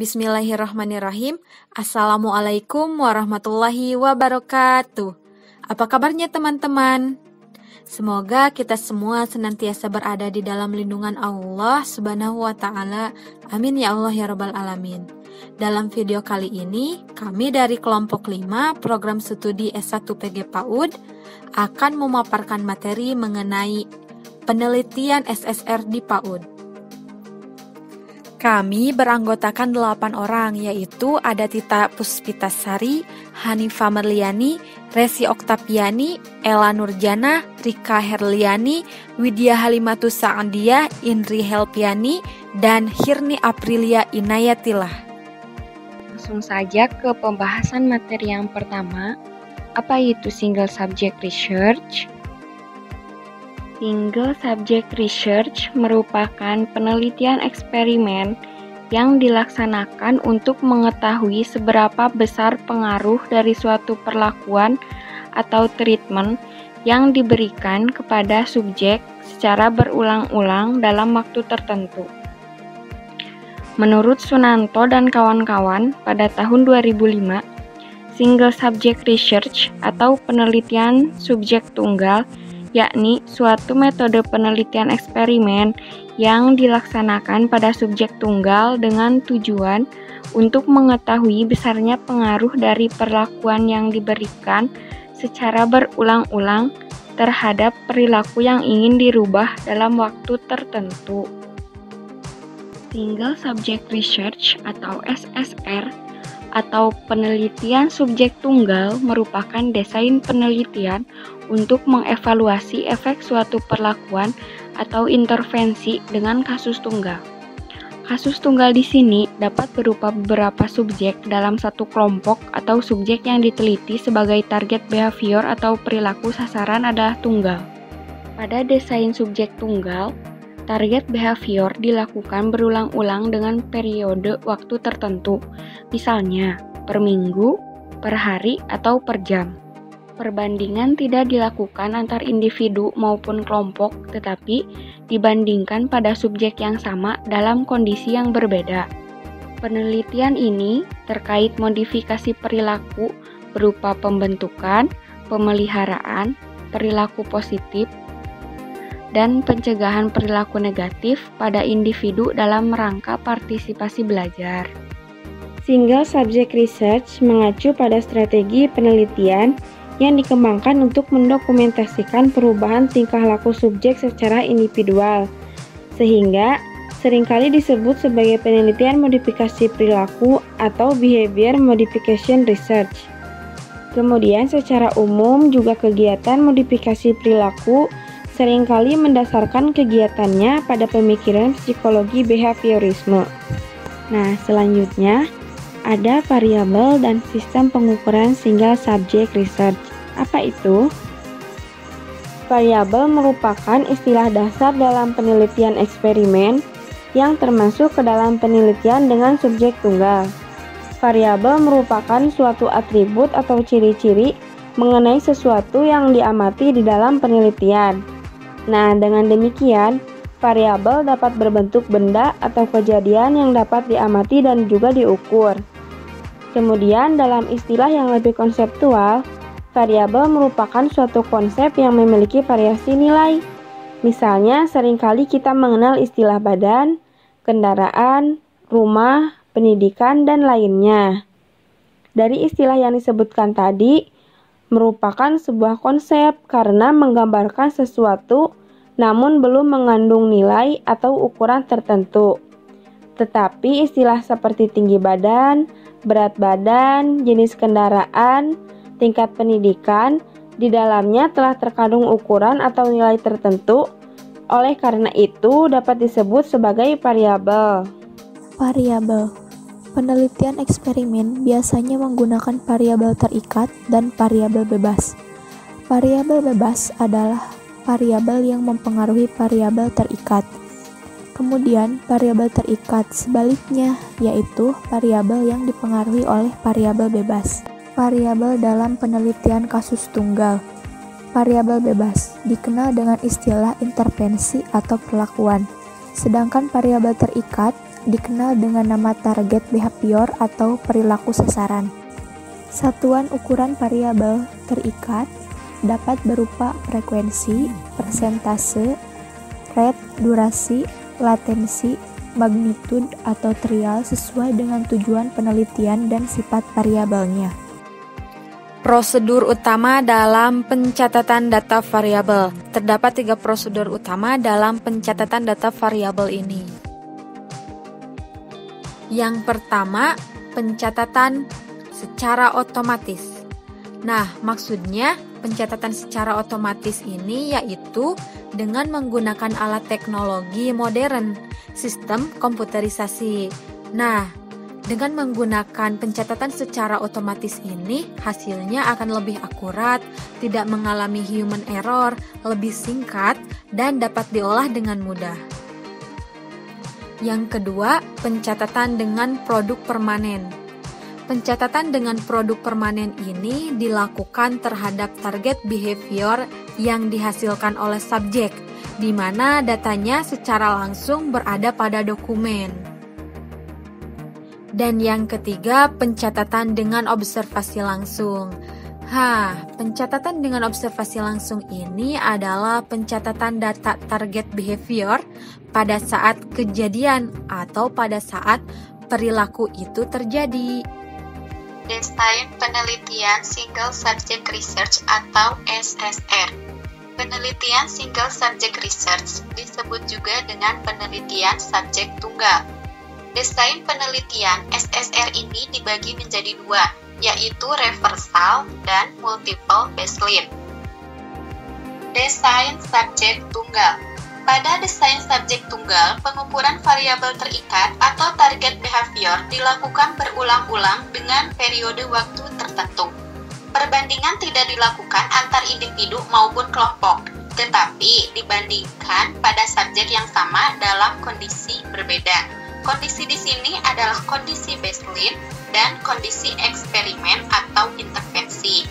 Bismillahirrahmanirrahim. Assalamualaikum warahmatullahi wabarakatuh. Apa kabarnya teman-teman? Semoga kita semua senantiasa berada di dalam lindungan Allah Subhanahu wa Ta'ala. Amin ya Allah ya Rabbal Alamin. Dalam video kali ini, kami dari kelompok 5 program studi S1 PG PAUD akan memaparkan materi mengenai penelitian SSR di PAUD. Kami beranggotakan 8 orang, yaitu ada Tita Puspitasari, Hanifah Merliani, Resi Oktaviani, Ella Nurjana, Rika Herliani, Widya Halimatus Sa'andiyah, Indri Helpiani, dan Hirni Aprilia Inayatillah. Langsung saja ke pembahasan materi yang pertama. Apa itu single subject research? Single subject research merupakan penelitian eksperimen yang dilaksanakan untuk mengetahui seberapa besar pengaruh dari suatu perlakuan atau treatment yang diberikan kepada subjek secara berulang-ulang dalam waktu tertentu. Menurut Sunanto dan kawan-kawan, pada tahun 2005, single subject research atau penelitian subjek tunggal yakni suatu metode penelitian eksperimen yang dilaksanakan pada subjek tunggal dengan tujuan untuk mengetahui besarnya pengaruh dari perlakuan yang diberikan secara berulang-ulang terhadap perilaku yang ingin dirubah dalam waktu tertentu. Single Subject Research atau SSR atau penelitian subjek tunggal merupakan desain penelitian untuk mengevaluasi efek suatu perlakuan atau intervensi dengan kasus tunggal. Kasus tunggal di sini dapat berupa beberapa subjek dalam satu kelompok atau subjek yang diteliti sebagai target behavior atau perilaku sasaran adalah tunggal. Pada desain subjek tunggal, target behavior dilakukan berulang-ulang dengan periode waktu tertentu, misalnya per minggu, per hari, atau per jam. Perbandingan tidak dilakukan antar individu maupun kelompok, tetapi dibandingkan pada subjek yang sama dalam kondisi yang berbeda. Penelitian ini terkait modifikasi perilaku berupa pembentukan, pemeliharaan, perilaku positif, dan pencegahan perilaku negatif pada individu dalam rangka partisipasi belajar. Single Subject Research mengacu pada strategi penelitian yang dikembangkan untuk mendokumentasikan perubahan tingkah laku subjek secara individual, sehingga seringkali disebut sebagai penelitian modifikasi perilaku atau Behavior Modification Research. Kemudian secara umum juga kegiatan modifikasi perilaku seringkali mendasarkan kegiatannya pada pemikiran psikologi behaviorisme. Nah, selanjutnya ada variabel dan sistem pengukuran single subject research. Apa itu? Variabel merupakan istilah dasar dalam penelitian eksperimen yang termasuk ke dalam penelitian dengan subjek tunggal. Variabel merupakan suatu atribut atau ciri-ciri mengenai sesuatu yang diamati di dalam penelitian. Nah, dengan demikian, variabel dapat berbentuk benda atau kejadian yang dapat diamati dan juga diukur. Kemudian, dalam istilah yang lebih konseptual, variabel merupakan suatu konsep yang memiliki variasi nilai. Misalnya, seringkali kita mengenal istilah badan, kendaraan, rumah, pendidikan, dan lainnya. Dari istilah yang disebutkan tadi, merupakan sebuah konsep karena menggambarkan sesuatu namun belum mengandung nilai atau ukuran tertentu. Tetapi istilah seperti tinggi badan, berat badan, jenis kendaraan, tingkat pendidikan, di dalamnya telah terkandung ukuran atau nilai tertentu, oleh karena itu dapat disebut sebagai variabel. Variabel. Penelitian eksperimen biasanya menggunakan variabel terikat dan variabel bebas. Variabel bebas adalah variabel yang mempengaruhi variabel terikat. Kemudian, variabel terikat sebaliknya, yaitu variabel yang dipengaruhi oleh variabel bebas. Variabel dalam penelitian kasus tunggal. Variabel bebas dikenal dengan istilah intervensi atau perlakuan. Sedangkan variabel terikat dikenal dengan nama target behavior atau perilaku sasaran. Satuan ukuran variabel terikat dapat berupa frekuensi, persentase, rate, durasi, latensi, magnitud, atau trial sesuai dengan tujuan penelitian dan sifat variabelnya. Prosedur utama dalam pencatatan data variabel. Terdapat 3 prosedur utama dalam pencatatan data variabel ini. Yang pertama, pencatatan secara otomatis. Nah, maksudnya pencatatan secara otomatis ini yaitu dengan menggunakan alat teknologi modern, sistem komputerisasi. Nah, dengan menggunakan pencatatan secara otomatis ini, hasilnya akan lebih akurat, tidak mengalami human error, lebih singkat, dan dapat diolah dengan mudah. Yang kedua, pencatatan dengan produk permanen. Pencatatan dengan produk permanen ini dilakukan terhadap target behavior yang dihasilkan oleh subjek, di mana datanya secara langsung berada pada dokumen. Dan yang ketiga, pencatatan dengan observasi langsung. Pencatatan dengan observasi langsung ini adalah pencatatan data target behavior pada saat kejadian atau pada saat perilaku itu terjadi. Desain penelitian Single Subject Research atau SSR. Penelitian Single Subject Research disebut juga dengan penelitian subjek tunggal. Desain penelitian SSR ini dibagi menjadi 2, yaitu reversal dan multiple baseline. Desain subjek tunggal. Pada desain subjek tunggal, pengukuran variabel terikat atau target behavior dilakukan berulang-ulang dengan periode waktu tertentu. Perbandingan tidak dilakukan antar individu maupun kelompok, tetapi dibandingkan pada subjek yang sama dalam kondisi berbeda. Kondisi di sini adalah kondisi baseline dan kondisi eksperimen atau intervensi.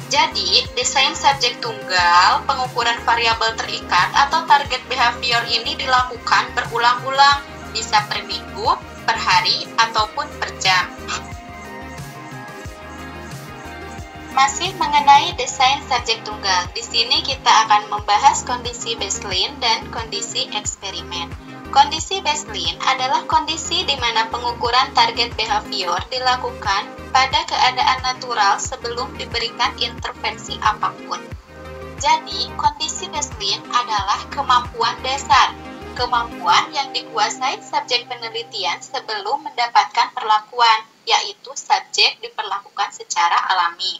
Jadi, desain subjek tunggal, pengukuran variabel terikat atau target behavior ini dilakukan berulang-ulang, bisa per minggu, per hari, ataupun per jam. Masih mengenai desain subjek tunggal, di sini kita akan membahas kondisi baseline dan kondisi eksperimen. Kondisi baseline adalah kondisi di mana pengukuran target behavior dilakukan pada keadaan natural sebelum diberikan intervensi apapun. Jadi, kondisi baseline adalah kemampuan dasar, kemampuan yang dikuasai subjek penelitian sebelum mendapatkan perlakuan, yaitu subjek diperlakukan secara alami.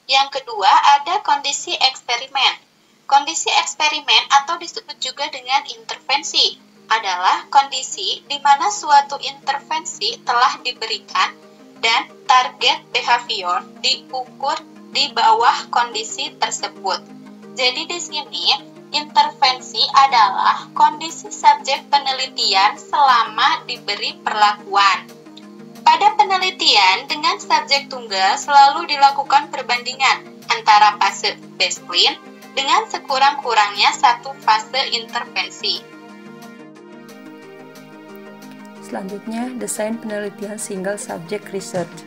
Yang kedua, ada kondisi eksperimen. Kondisi eksperimen atau disebut juga dengan intervensi adalah kondisi di mana suatu intervensi telah diberikan dan target behavior diukur di bawah kondisi tersebut. Jadi di sini intervensi adalah kondisi subjek penelitian selama diberi perlakuan. Pada penelitian dengan subjek tunggal selalu dilakukan perbandingan antara fase baseline dengan sekurang-kurangnya satu fase intervensi. Selanjutnya, desain penelitian Single Subject Research.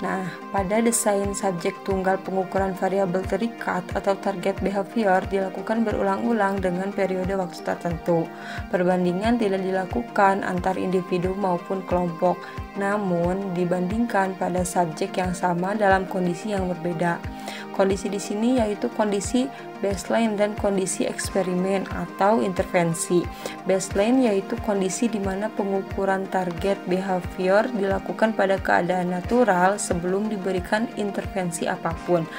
Nah, pada desain subjek tunggal pengukuran variabel terikat atau target behavior dilakukan berulang-ulang dengan periode waktu tertentu. Perbandingan tidak dilakukan antar individu maupun kelompok, namun dibandingkan pada subjek yang sama dalam kondisi yang berbeda. Kondisi di sini yaitu kondisi baseline dan kondisi eksperimen atau intervensi. Baseline yaitu kondisi di mana pengukuran target behavior dilakukan pada keadaan natural sebelum diberikan intervensi apapun.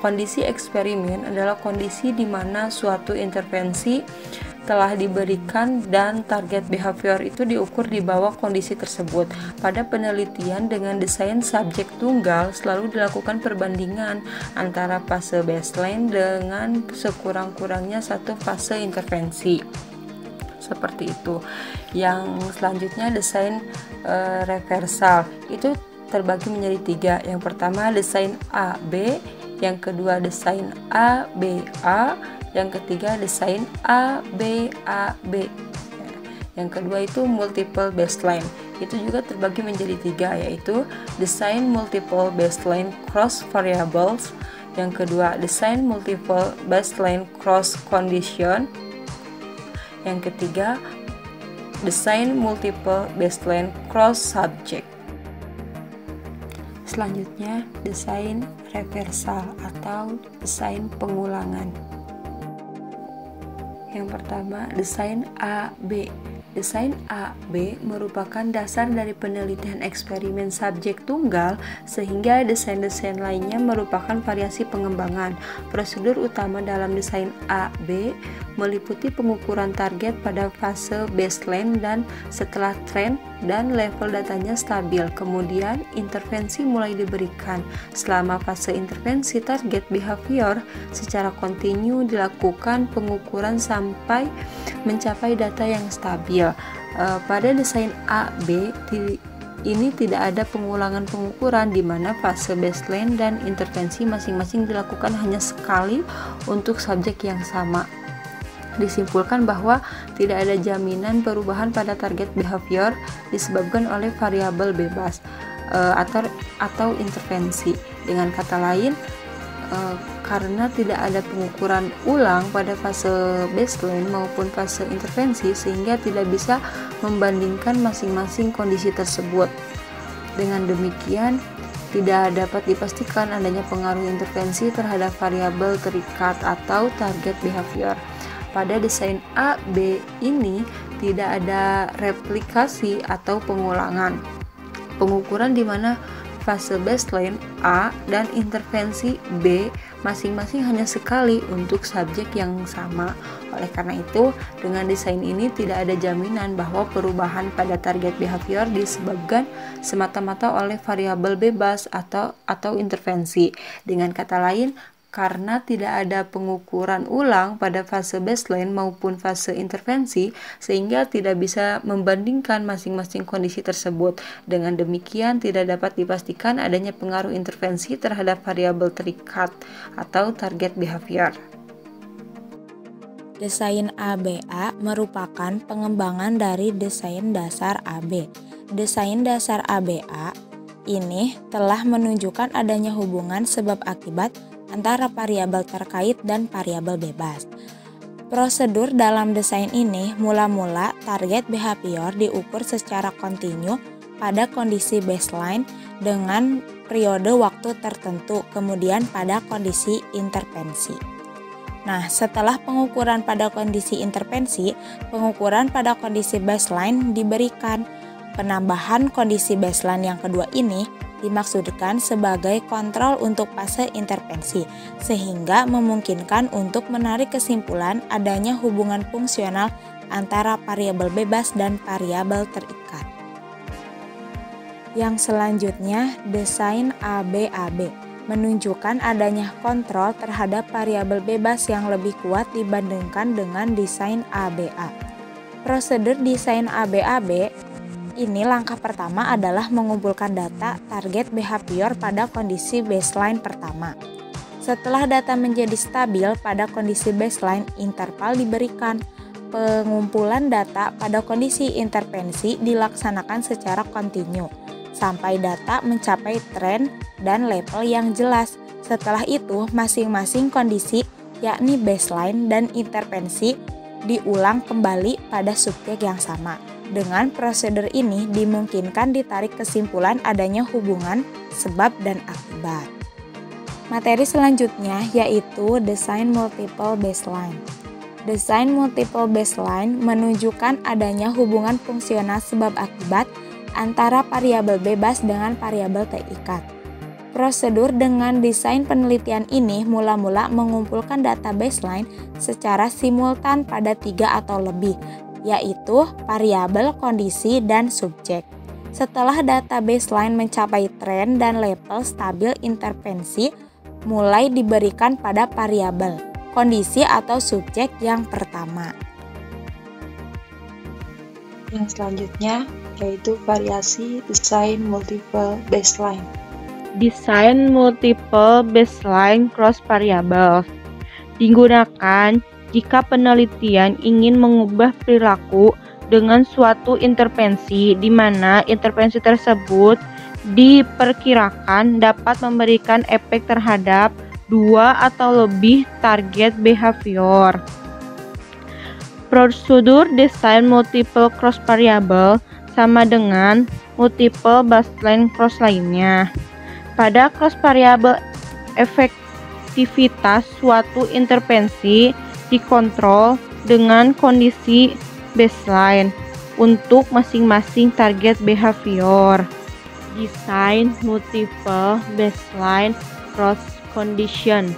Kondisi eksperimen adalah kondisi di mana suatu intervensi telah diberikan dan target behavior itu diukur di bawah kondisi tersebut. Pada penelitian dengan desain subjek tunggal selalu dilakukan perbandingan antara fase baseline dengan sekurang-kurangnya satu fase intervensi. Seperti itu. Yang selanjutnya desain reversal itu terbagi menjadi 3. Yang pertama desain A-B, yang kedua desain A-B-A, yang ketiga desain A-B-A-B. Yang kedua itu multiple baseline. Itu juga terbagi menjadi 3, yaitu design multiple baseline cross variables. Yang kedua, design multiple baseline cross condition. Yang ketiga, design multiple baseline cross subject. Selanjutnya, desain reversal atau desain pengulangan. Yang pertama, desain A/B. Desain A/B merupakan dasar dari penelitian eksperimen subjek tunggal, sehingga desain-desain lainnya merupakan variasi pengembangan. Prosedur utama dalam desain A/B meliputi pengukuran target pada fase baseline dan setelah tren dan level datanya stabil. Kemudian intervensi mulai diberikan. Selama fase intervensi, target behavior secara kontinu dilakukan pengukuran sampai mencapai data yang stabil. Pada desain A/B ini tidak ada pengulangan pengukuran, di mana fase baseline dan intervensi masing-masing dilakukan hanya sekali untuk subjek yang sama. Disimpulkan bahwa tidak ada jaminan perubahan pada target behavior disebabkan oleh variabel bebas atau intervensi. Dengan kata lain, karena tidak ada pengukuran ulang pada fase baseline maupun fase intervensi, sehingga tidak bisa membandingkan masing-masing kondisi tersebut. Dengan demikian, tidak dapat dipastikan adanya pengaruh intervensi terhadap variabel terikat atau target behavior. Pada desain A/B ini tidak ada replikasi atau pengulangan. Pengukuran di mana fase baseline A dan intervensi B masing-masing hanya sekali untuk subjek yang sama. Oleh karena itu, dengan desain ini tidak ada jaminan bahwa perubahan pada target behavior disebabkan semata-mata oleh variabel bebas atau intervensi. Dengan kata lain, karena tidak ada pengukuran ulang pada fase baseline maupun fase intervensi, sehingga tidak bisa membandingkan masing-masing kondisi tersebut. Dengan demikian, tidak dapat dipastikan adanya pengaruh intervensi terhadap variabel terikat atau target behavior. Desain ABA merupakan pengembangan dari desain dasar AB. Desain dasar ABA ini telah menunjukkan adanya hubungan sebab akibat antara variabel terkait dan variabel bebas. Prosedur dalam desain ini mula-mula target behavior diukur secara kontinu pada kondisi baseline dengan periode waktu tertentu, kemudian pada kondisi intervensi. Nah, setelah pengukuran pada kondisi intervensi, pengukuran pada kondisi baseline diberikan. Penambahan kondisi baseline yang kedua ini dimaksudkan sebagai kontrol untuk fase intervensi, sehingga memungkinkan untuk menarik kesimpulan adanya hubungan fungsional antara variabel bebas dan variabel terikat. Yang selanjutnya, desain ABAB menunjukkan adanya kontrol terhadap variabel bebas yang lebih kuat dibandingkan dengan desain ABA. Prosedur desain ABAB ini langkah pertama adalah mengumpulkan data target behavior pada kondisi baseline pertama. Setelah data menjadi stabil pada kondisi baseline, interval diberikan. Pengumpulan data pada kondisi intervensi dilaksanakan secara kontinu sampai data mencapai tren dan level yang jelas. Setelah itu, masing-masing kondisi yakni baseline dan intervensi diulang kembali pada subjek yang sama. Dengan prosedur ini dimungkinkan ditarik kesimpulan adanya hubungan sebab dan akibat. Materi selanjutnya yaitu desain multiple baseline. Desain multiple baseline menunjukkan adanya hubungan fungsional sebab akibat antara variabel bebas dengan variabel terikat. Prosedur dengan desain penelitian ini mula-mula mengumpulkan data baseline secara simultan pada 3 atau lebih, yaitu variabel, kondisi, dan subjek. Setelah data baseline mencapai tren dan level stabil, intervensi mulai diberikan pada variabel, kondisi atau subjek yang pertama. Yang selanjutnya yaitu variasi desain multiple baseline. Desain multiple baseline cross variables digunakan jika penelitian ingin mengubah perilaku dengan suatu intervensi di mana intervensi tersebut diperkirakan dapat memberikan efek terhadap 2 atau lebih target behavior. Prosedur desain multiple cross variable sama dengan multiple baseline cross lainnya. Pada cross variable, efektivitas suatu intervensi dikontrol dengan kondisi baseline untuk masing-masing target behavior. Desain multiple baseline cross condition.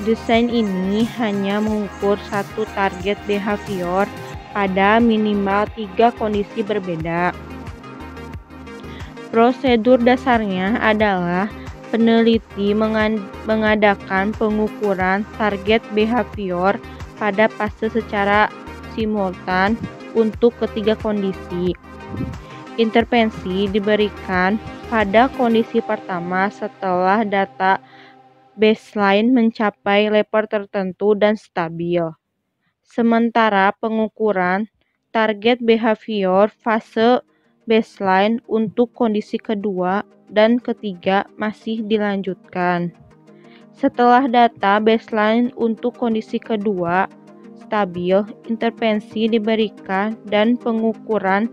Desain ini hanya mengukur satu target behavior pada minimal 3 kondisi berbeda. Prosedur dasarnya adalah peneliti mengadakan pengukuran target behavior pada fase secara simultan untuk ketiga kondisi. Intervensi diberikan pada kondisi pertama setelah data baseline mencapai level tertentu dan stabil. Sementara pengukuran target behavior fase baseline untuk kondisi kedua dan ketiga masih dilanjutkan. Setelah data baseline untuk kondisi kedua stabil, intervensi diberikan dan pengukuran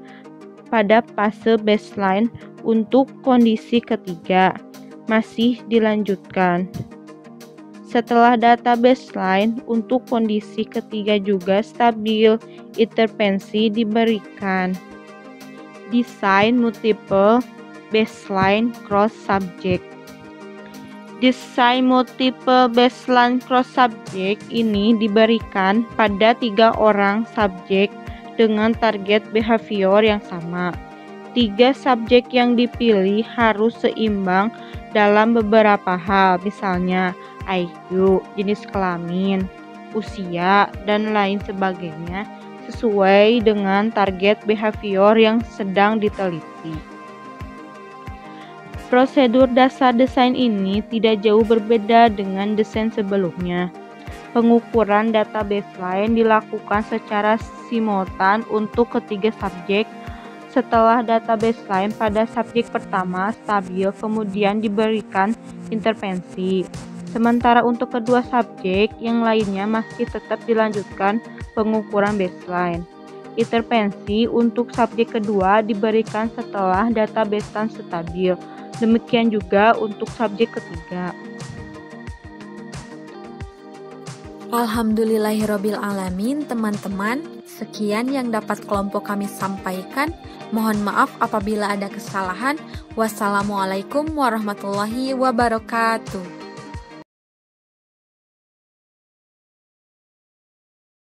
pada fase baseline untuk kondisi ketiga masih dilanjutkan. Setelah data baseline untuk kondisi ketiga juga stabil, intervensi diberikan. Desain multiple baseline cross subject. Desain multiple baseline cross subject ini diberikan pada 3 orang subjek dengan target behavior yang sama. 3 subjek yang dipilih harus seimbang dalam beberapa hal, misalnya IQ, jenis kelamin, usia, dan lain sebagainya, sesuai dengan target behavior yang sedang diteliti. Prosedur dasar desain ini tidak jauh berbeda dengan desain sebelumnya. Pengukuran data baseline dilakukan secara simultan untuk ketiga subjek. Setelah data baseline pada subjek pertama stabil, kemudian diberikan intervensi. Sementara untuk kedua subjek yang lainnya masih tetap dilanjutkan pengukuran baseline. Intervensi untuk subjek kedua diberikan setelah data baseline stabil. Demikian juga untuk subjek ketiga. Alhamdulillahirrabbilalamin, teman-teman. Sekian yang dapat kelompok kami sampaikan. Mohon maaf apabila ada kesalahan. Wassalamualaikum warahmatullahi wabarakatuh.